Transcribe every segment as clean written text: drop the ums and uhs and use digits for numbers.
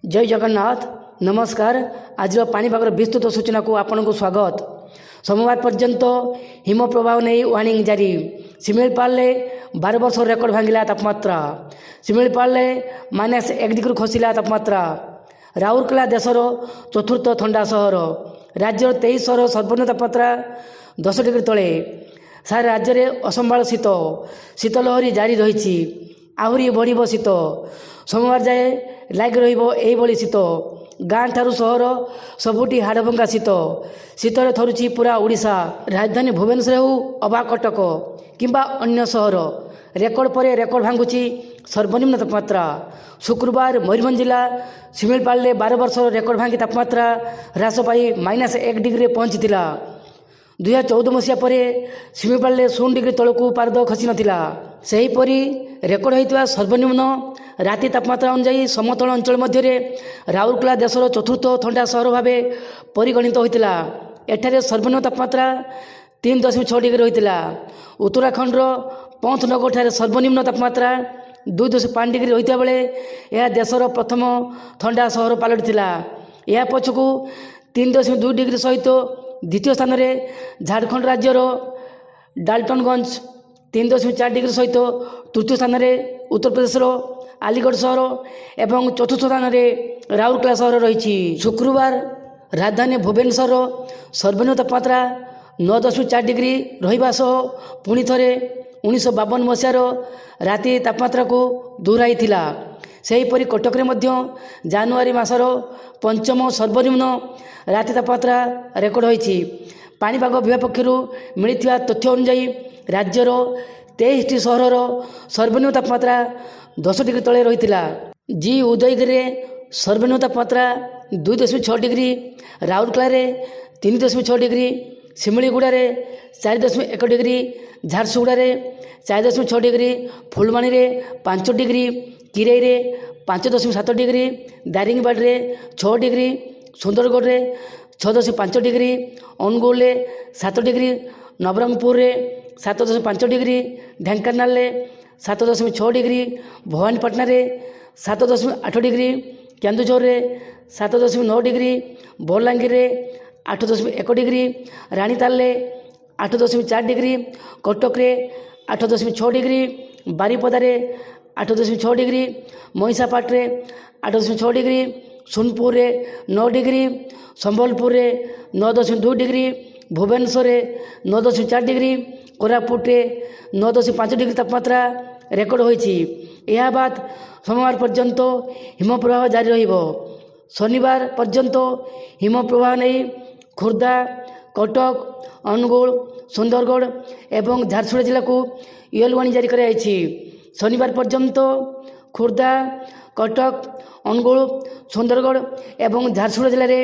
जय जगन्नाथ। नमस्कार। आज पाणीपागर विस्तृत सूचना को आपन को स्वागत। सोमवार पर्यंत हिम प्रभाव नहीं वार्निंग जारी। शिमिलीपाल 12 वर्ष रेकर्ड भांगिला तापमात्रा। शिमिलीपाल -1 डिग्री खसिला तापमात्रा। राउरकेला देशर चतुर्थ ठंडा सहर। राज्यर 23 सहर सर्वनिम्न तापमात्रा 10 डिग्री तले। सारा राज्य में असंभाल शीत। शीतलहरी जारी रही। आहरी बढ़ शीत। सोमवार जाए लाग रही शीत। गाँ ठारू सहर सबुठी हाड़भंगा शीत। शीतर थरुची पूरा ओडिशा। राजधानी भुवनेश्वर हो अबा कटक किंबा अन्य सहर रेकर्ड पर रेकर्ड भांगुची सर्वनिम्न तापमात्रा। शुक्रवार मयूरभंज जिला शिमिलीपाल 12 वर्ष रेकर्ड भांगी तापमात्रा ह्रास पाई -1 डिग्री पहुंची। 2014 मसीहा पर शिमिलीपाल 0 डिग्री तलू पारद खसी नाला। सेहीपरि रेकर्ड होता सर्वनिम्न राति तापमात्रा अनुजाई समतल अंचल मध्य राउरकेला देशर चतुर्थ ठंडा सहर भाव परिगणित होता। एठारे सर्वनिम्न तापमात्रा 3.6 डिग्री होता। उत्तराखंडर पंतनगर ठारे सर्वनिम्न तापमात्रा 2.5 डिग्री होता बेले यह देशर प्रथम ठंडा सहर पलटिला। यह पछकू 3.2 डिग्री सहित द्वितीय स्थान में झारखंड राज्यर डाल्टनगंज 3.4 डिग्री सहित तृतीय स्थान में उत्तर प्रदेशर अलीगढ़ सहर एवं चतुर्थ स्थान में राउरकेला सहर रही। शुक्रवार राजधानी भुवनेश्वर सर्वनिम्न तापमात्रा 9.4 डिग्री रहिबा सह पुणी थे 1952 मसीहार राति तापमात्रा को दोहराई। सेहीपरि कटक में जानुआरी मासर पंचम सर्वनिम्न राति तापमात्रा रेकर्ड होती। पाणीपाग विभाग पक्षर मिलता तथ्य अनुजाई राज्यर 23टी सहर सर्वनिम्न तापमात्रा 10 डिग्री तले रही। जी उदयगिरी सर्वनिम्न तापमात्रा 2.6 degree, Rourkela 3.6 degree, Similiguda 4.1 degree, Jharsuguda 4.6 degree, Phulbani 5 degree, Kirei 5.7 degree, Daringbadi 6 degree, Sundargarh 6.5 degree, Angul 7 degree, Nabarangpur 7.5 degree, Dhenkanal 7.6 degree, Bhawanipatna 7.8 degree, Keonjhar 7.9 degree, Balangir 8.1 degree, Ranital 8.4 degree, Cuttack 8.6 degree, बारिपदार 8.6 डिग्री, महिषापाटे 8.6 degree, Sonepur 9 degree, Sambalpur 9.2 degree, Bhubaneswar 9.4 degree, Koraput 9.5 degree तापमात्रा record होती। यह बात सोमवार पर्यंत हिम प्रवाह जारी रहिबो। शनिवार पर्यंत हिम प्रवाह नहीं खुर्दा, कटक, अनुगुल, सुंदरगढ़ एवं झारसुगुड़ा जिला को येलो वार्निंग जारी कराई। शनिवार पर्यंत खुर्दा, कटक, अनुगुल, सुंदरगढ़ एवं झारसुगुड़ा जिले में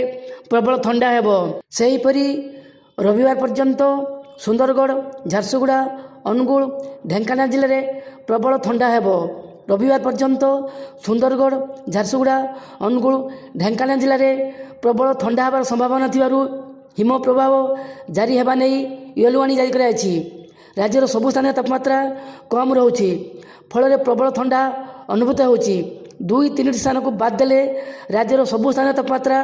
प्रबल ठंडा हेबो। सेहीपरि रविवार पर्यंत सुंदरगढ़, झारसुगुड़ा, अनुगुल, ढेंकानाल जिले में प्रबल ठंडा हेबो। रविवार पर्यंत सुंदरगढ़, झारसुगुड़ा, अनुगुल, ढेंकानाल जिले में प्रबल ठंडा होबार संभावना थिबारु हिम प्रभाव जारी हेबा नहीं येलो वार्निंग जारी कराई। राज्यर सबु स्थान तापमात्रा कम रोचे फल प्रबल ठंडा अनुभूत होची। 2-3 स्थान को बाद देले राज्यर सबु स्थान तापमात्रा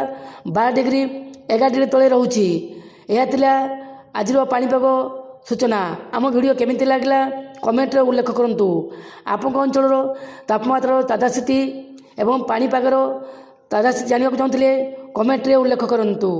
12 डिग्री 11 डिग्री तले रोचे। यह आज पाणीपाग सूचना। आम वीडियो केमिति लागला कमेंट रे उल्लेख करंतु। आपन अंचल तापमात्रा ताजा स्थिति एवं पाणीपागर ताजा स्थिति जानिବାକୁ चाहुଥିଲେ कमेंट रे उल्लेख करंतु।